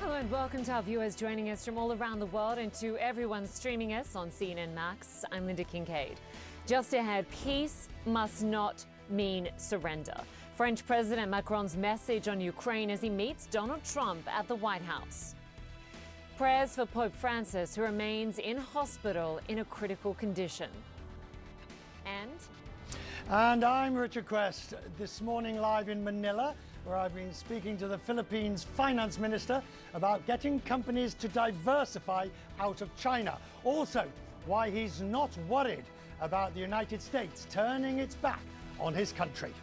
Hello and welcome to our viewers joining us from all around the world and to everyone streaming us on CNN Max. I'm Lynda Kinkade. Just ahead, peace must not mean surrender. French President Macron's message on Ukraine as he meets Donald Trump at the White House. Prayers for Pope Francis, who remains in hospital in a critical condition. And I'm Richard Quest, this morning live in Manila, where I've been speaking to the Philippines finance minister about getting companies to diversify out of China. Also, why he's not worried about the United States turning its back on his country.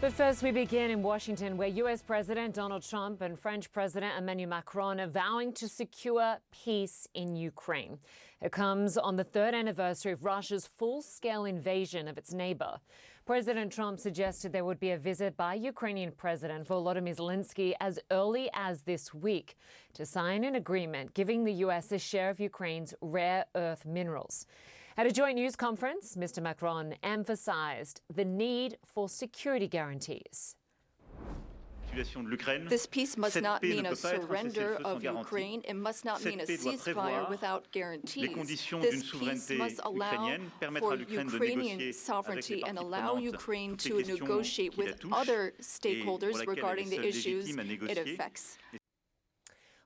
But first, we begin in Washington, where U.S. President Donald Trump and French President Emmanuel Macron are vowing to secure peace in Ukraine. It comes on the third anniversary of Russia's full-scale invasion of its neighbor. President Trump suggested there would be a visit by Ukrainian President Volodymyr Zelensky as early as this week to sign an agreement giving the U.S. a share of Ukraine's rare earth minerals. At a joint news conference, Mr. Macron emphasized the need for security guarantees. This peace must not mean a surrender of Ukraine. It must not mean a ceasefire without guarantees. This peace must allow for Ukrainian sovereignty and allow Ukraine to negotiate with other stakeholders regarding the issues it affects.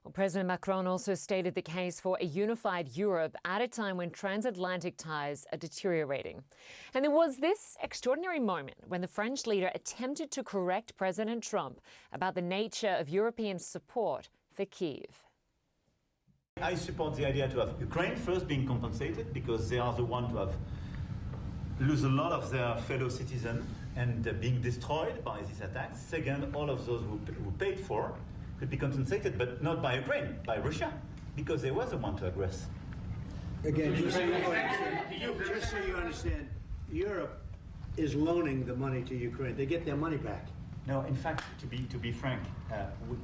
Well, President Macron also stated the case for a unified Europe at a time when transatlantic ties are deteriorating. And there was this extraordinary moment when the French leader attempted to correct President Trump about the nature of European support for Kyiv. I support the idea to have Ukraine first being compensated because they are the ones who have lose a lot of their fellow citizens and being destroyed by these attacks. Second, all of those who paid for could be compensated, but not by Ukraine, by Russia, because they were the one to aggress. Again, just so you understand, Europe is loaning the money to Ukraine. They get their money back. No, in fact, to be frank,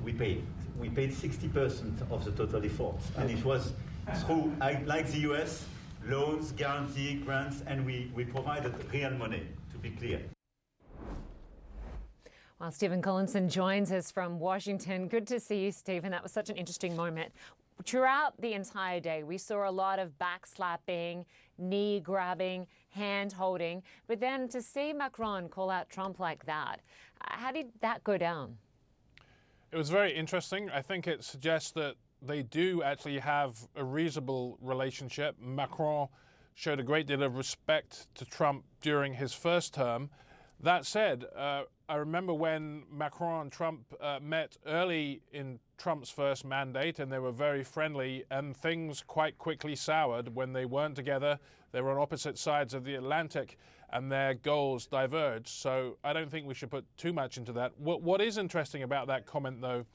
we paid 60% of the total efforts, and it was through, like the US, loans, guarantee, grants, and we provided real money, to be clear. Well, Stephen Collinson joins us from Washington. Good to see you, Stephen. That was such an interesting moment. Throughout the entire day, we saw a lot of backslapping, knee grabbing, hand holding. But then to see Macron call out Trump like that, how did that go down? It was very interesting. I think it suggests that they do actually have a reasonable relationship. Macron showed a great deal of respect to Trump during his first term. That said, I remember when Macron and Trump met early in Trump's first mandate, and they were very friendly, and things quite quickly soured when they weren't together. They were on opposite sides of the Atlantic, and their goals diverged. So I don't think we should put too much into that. What is interesting about that comment, though,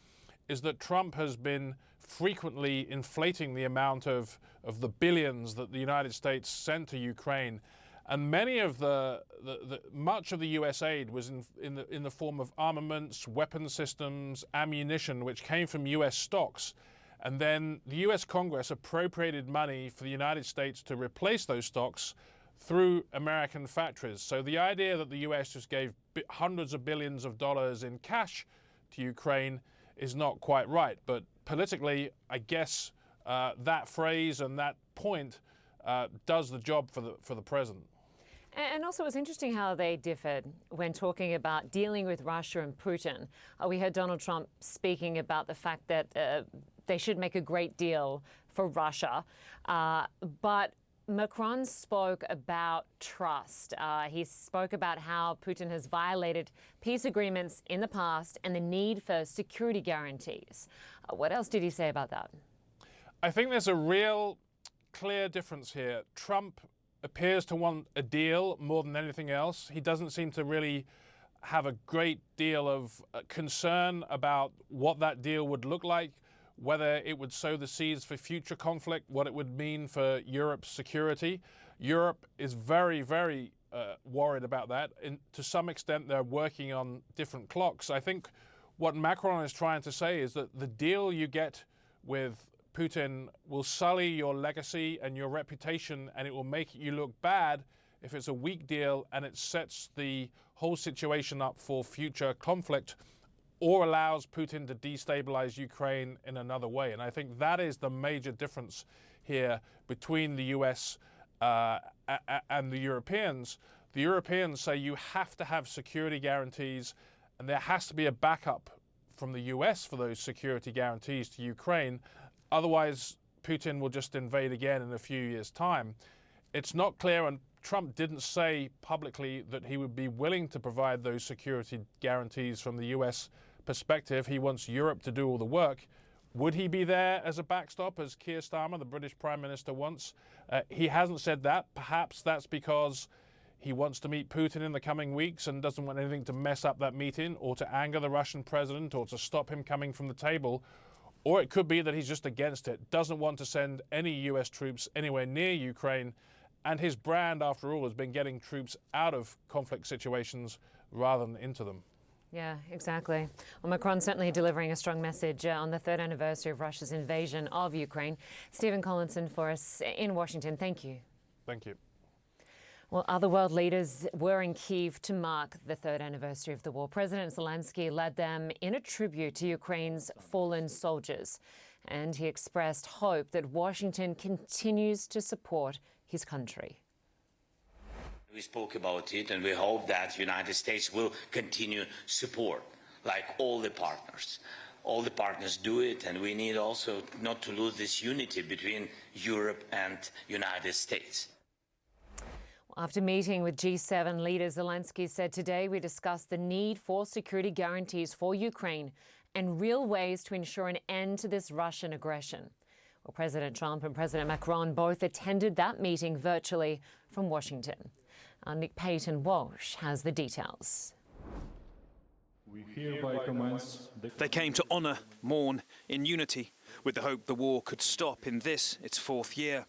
is that Trump has been frequently inflating the amount of the billions that the United States sent to Ukraine. And many of much of the U.S. aid was in the form of armaments, weapon systems, ammunition, which came from U.S. stocks. And then the U.S. Congress appropriated money for the United States to replace those stocks through American factories. So the idea that the U.S. just gave hundreds of billions of dollars in cash to Ukraine is not quite right. But politically, I guess that phrase and that point does the job for the president. And also, it was interesting how they differed when talking about dealing with Russia and Putin. We heard Donald Trump speaking about the fact that they should make a great deal for Russia. But Macron spoke about trust. He spoke about how Putin has violated peace agreements in the past and the need for security guarantees. What else did he say about that? I think there's a real clear difference here. Trump appears to want a deal more than anything else. He doesn't seem to really have a great deal of concern about what that deal would look like, whether it would sow the seeds for future conflict, what it would mean for Europe's security. Europe is very, very worried about that. And to some extent, they're working on different clocks. I think what Macron is trying to say is that the deal you get with Putin will sully your legacy and your reputation, and it will make you look bad if it's a weak deal and it sets the whole situation up for future conflict, or allows Putin to destabilize Ukraine in another way. And I think that is the major difference here between the US and the Europeans. The Europeans say you have to have security guarantees, and there has to be a backup from the US for those security guarantees to Ukraine. Otherwise, Putin will just invade again in a few years' time. It's not clear, and Trump didn't say publicly that he would be willing to provide those security guarantees from the US perspective. He wants Europe to do all the work. Would he be there as a backstop, as Keir Starmer, the British Prime Minister, wants? He hasn't said that. Perhaps that's because he wants to meet Putin in the coming weeks and doesn't want anything to mess up that meeting, or to anger the Russian president, or to stop him coming from the table. Or it could be that he's just against it, doesn't want to send any US troops anywhere near Ukraine. And his brand, after all, has been getting troops out of conflict situations rather than into them. Yeah, exactly. Well, Macron certainly delivering a strong message on the third anniversary of Russia's invasion of Ukraine. Stephen Collinson for us in Washington. Thank you. Thank you. Well, other world leaders were in Kyiv to mark the third anniversary of the war. President Zelensky led them in a tribute to Ukraine's fallen soldiers, and he expressed hope that Washington continues to support his country. We spoke about it, and we hope that the United States will continue support, like all the partners. All the partners do it, and we need also not to lose this unity between Europe and United States. After meeting with G7 leaders, Zelensky said today we discussed the need for security guarantees for Ukraine and real ways to ensure an end to this Russian aggression. Well, President Trump and President Macron both attended that meeting virtually from Washington. Our Nick Payton Walsh has the details. We hereby commence They came to honour, mourn in unity, with the hope the war could stop in this, its fourth year.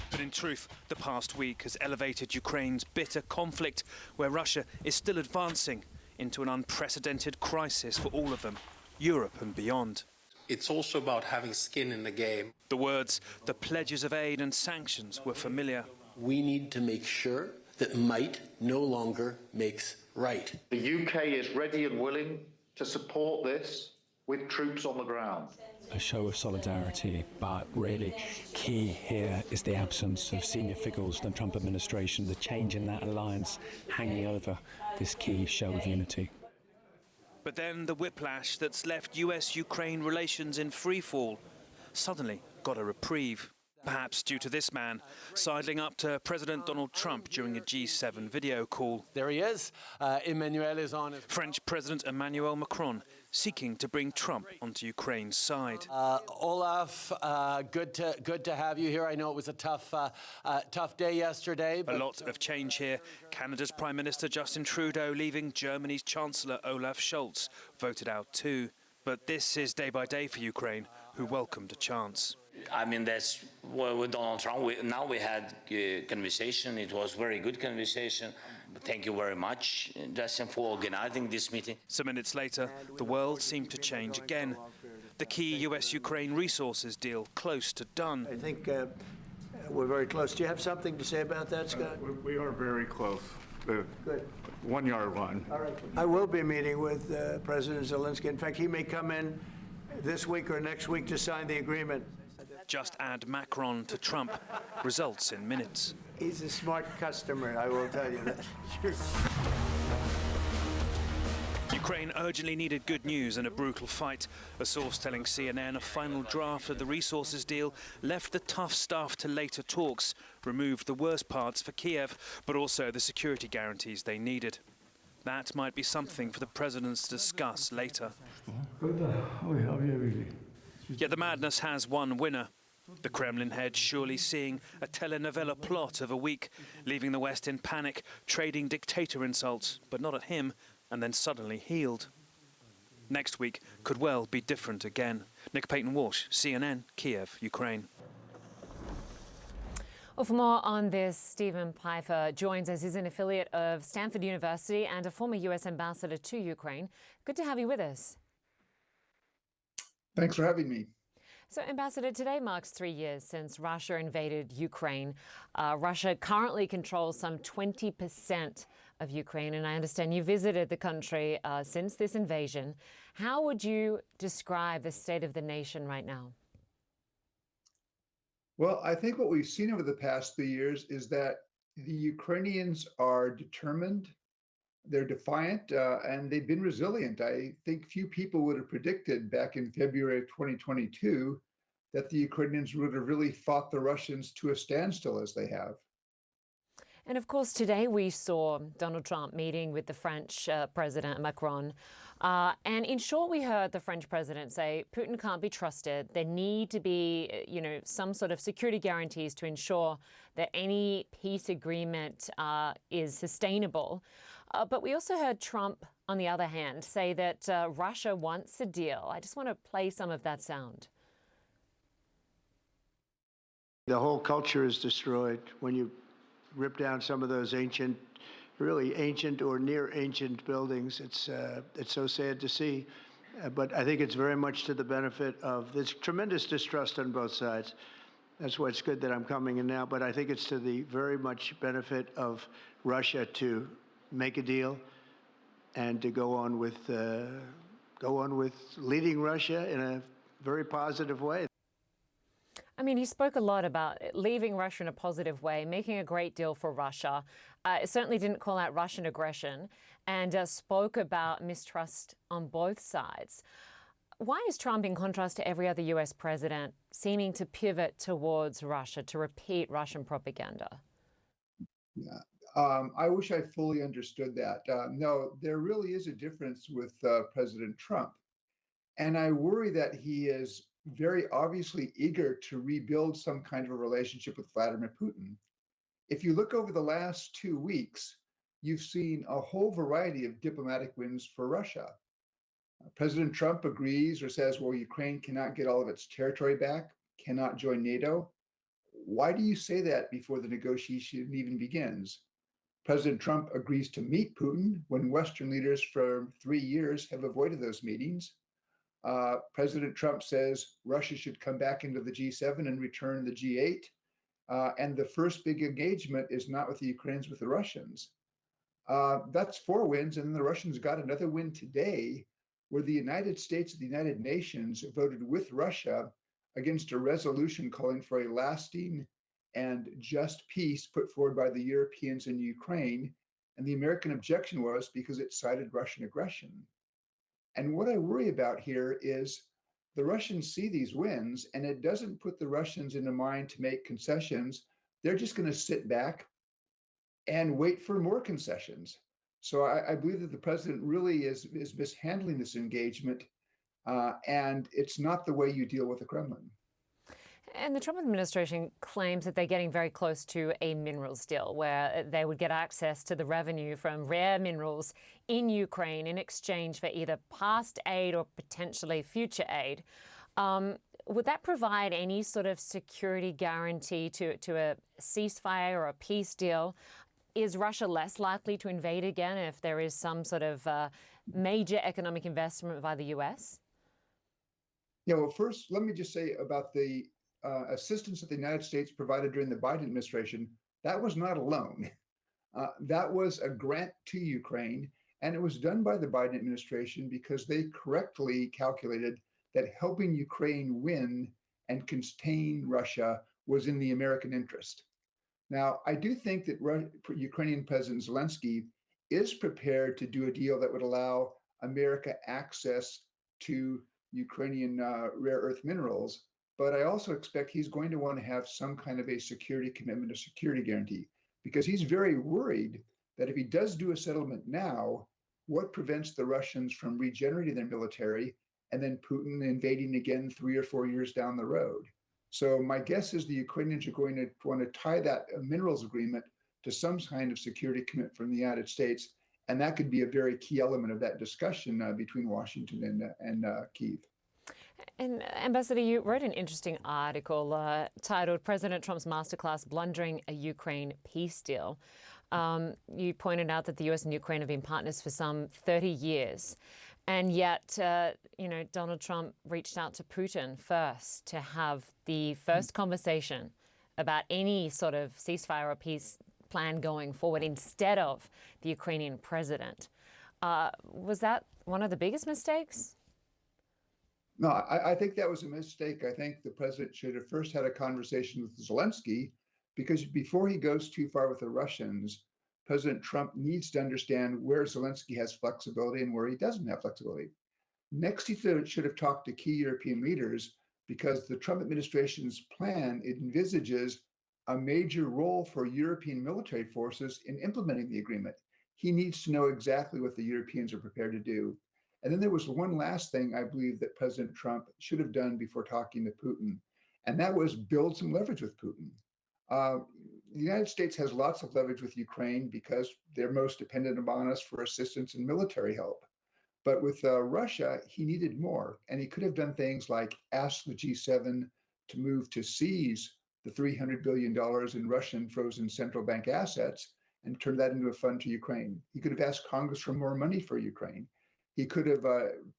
But in truth, the past week has elevated Ukraine's bitter conflict, where Russia is still advancing into an unprecedented crisis for all of them, Europe and beyond. It's also about having skin in the game. The words, the pledges of aid and sanctions were familiar. We need to make sure that might no longer makes right. The UK is ready and willing to support this with troops on the ground. A show of solidarity, but really key here is the absence of senior figures in the Trump administration, the change in that alliance hanging over this key show of unity. But then the whiplash that's left US-Ukraine relations in freefall suddenly got a reprieve. Perhaps due to this man sidling up to President Donald Trump during a G7 video call. There he is. Emmanuel is on. French President Emmanuel Macron seeking to bring Trump onto Ukraine's side. Olaf, good to have you here. I know it was a tough day yesterday. A lot of change here. Canada's Prime Minister Justin Trudeau leaving Germany's Chancellor Olaf Scholz voted out too. But this is day by day for Ukraine, who welcomed a chance. I mean, that's with Donald Trump. Now we had a conversation. It was very good conversation. Thank you very much, Justin, for organizing this meeting. Some minutes later, the world seemed to change again. The key US-Ukraine resources deal close to done. I think we're very close. Do you have something to say about that, Scott? We are very close. The 1 yard line. All right. I will be meeting with President Zelensky. In fact, he may come in this week or next week to sign the agreement. Just add Macron to Trump, results in minutes. He's a smart customer, I will tell you that. Ukraine urgently needed good news in a brutal fight. A source telling CNN a final draft of the resources deal left the tough stuff to later talks, removed the worst parts for Kiev, but also the security guarantees they needed. That might be something for the presidents to discuss later. Yet the madness has one winner. The Kremlin head surely seeing a telenovela plot of a week, leaving the West in panic, trading dictator insults, but not at him, and then suddenly healed. Next week could well be different again. Nick Payton Walsh, CNN, Kiev, Ukraine. Well, for more on this, Steven Pifer joins us. He's an affiliate of Stanford University and a former US ambassador to Ukraine. Good to have you with us. Thanks for having me. So, Ambassador, today marks 3 years since Russia invaded Ukraine. Russia currently controls some 20% of Ukraine, and I understand you visited the country since this invasion. How would you describe the state of the nation right now? Well, I think what we've seen over the past 3 years is that the Ukrainians are determined, they're defiant, and they've been resilient. I think few people would have predicted back in February of 2022 that the Ukrainians would have really fought the Russians to a standstill as they have. And of course, today we saw Donald Trump meeting with the French President Macron. And in short, we heard the French president say Putin can't be trusted. There need to be, some sort of security guarantees to ensure that any peace agreement is sustainable. But we also heard Trump, on the other hand, say that Russia wants a deal. I just want to play some of that sound. The whole culture is destroyed when you rip down some of those ancient, really ancient or near ancient buildings. It's so sad to see, but I think it's very much to the benefit of this tremendous distrust on both sides. That's why it's good that I'm coming in now, but I think it's to the very much benefit of Russia to make a deal and to go on with leading Russia in a very positive way. I mean, he spoke a lot about leaving Russia in a positive way, making a great deal for Russia. It certainly didn't call out Russian aggression and spoke about mistrust on both sides. Why is Trump, in contrast to every other US president, seeming to pivot towards Russia, to repeat Russian propaganda? Yeah. I wish I fully understood that. No, there really is a difference with President Trump. And I worry that he is very obviously eager to rebuild some kind of a relationship with Vladimir Putin. If you look over the last 2 weeks, you've seen a whole variety of diplomatic wins for Russia. President Trump agrees or says, well, Ukraine cannot get all of its territory back, cannot join NATO. Why do you say that before the negotiation even begins? President Trump agrees to meet Putin when Western leaders for 3 years have avoided those meetings. President Trump says Russia should come back into the G7 and return the G8. And the first big engagement is not with the Ukrainians, with the Russians. That's 4 wins. And then the Russians got another win today, where the United States and the United Nations voted with Russia against a resolution calling for a lasting and just peace put forward by the Europeans in Ukraine. And the American objection was because it cited Russian aggression. And what I worry about here is the Russians see these wins, and it doesn't put the Russians in a mind to make concessions. They're just going to sit back and wait for more concessions. So I believe that the president really is mishandling this engagement, and it's not the way you deal with the Kremlin. And the Trump administration claims that they're getting very close to a minerals deal where they would get access to the revenue from rare minerals in Ukraine in exchange for either past aid or potentially future aid. Would that provide any sort of security guarantee to a ceasefire or a peace deal? Is Russia less likely to invade again if there is some sort of major economic investment by the U.S.? Yeah, well, first, let me just say about the assistance that the United States provided during the Biden administration. That was not a loan. That was a grant to Ukraine, and it was done by the Biden administration because they correctly calculated that helping Ukraine win and contain Russia was in the American interest. Now, I do think that Ukrainian President Zelensky is prepared to do a deal that would allow America access to Ukrainian rare earth minerals, but I also expect he's going to want to have some kind of a security commitment, a security guarantee, because he's very worried that if he does do a settlement now, what prevents the Russians from regenerating their military and then Putin invading again 3 or 4 years down the road? So my guess is the Ukrainians are going to want to tie that minerals agreement to some kind of security commitment from the United States, and that could be a very key element of that discussion between Washington and Kyiv. And Ambassador, you wrote an interesting article titled President Trump's Masterclass Blundering a Ukraine Peace Deal. You pointed out that the US and Ukraine have been partners for some 30 years. And yet, Donald Trump reached out to Putin first to have the first conversation about any sort of ceasefire or peace plan going forward instead of the Ukrainian president. Was that one of the biggest mistakes? No, I think that was a mistake. I think the president should have first had a conversation with Zelensky, because before he goes too far with the Russians, President Trump needs to understand where Zelensky has flexibility and where he doesn't have flexibility. Next, he should have talked to key European leaders, because the Trump administration's plan envisages a major role for European military forces in implementing the agreement. He needs to know exactly what the Europeans are prepared to do. And then there was one last thing I believe that President Trump should have done before talking to Putin, and that was build some leverage with Putin. The United States has lots of leverage with Ukraine because they're most dependent upon us for assistance and military help. But with Russia, he needed more. And he could have done things like ask the G7 to move to seize the $300 billion in Russian frozen central bank assets and turn that into a fund to Ukraine. He could have asked Congress for more money for Ukraine. He could have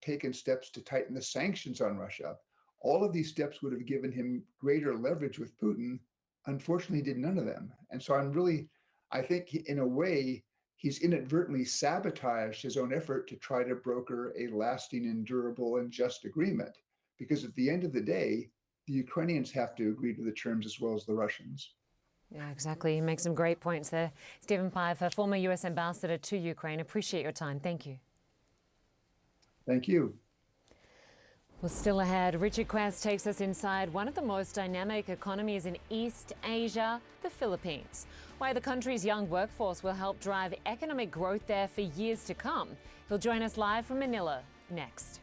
taken steps to tighten the sanctions on Russia. All of these steps would have given him greater leverage with Putin. Unfortunately, he did none of them. And so I think in a way, he's inadvertently sabotaged his own effort to try to broker a lasting and durable and just agreement. Because at the end of the day, the Ukrainians have to agree to the terms as well as the Russians. Yeah, exactly. You make some great points there. Steven Pifer, former U.S. ambassador to Ukraine. Appreciate your time. Thank you. Thank you. Well, still ahead, Richard Quest takes us inside one of the most dynamic economies in East Asia, the Philippines. Why the country's young workforce will help drive economic growth there for years to come. He'll join us live from Manila next.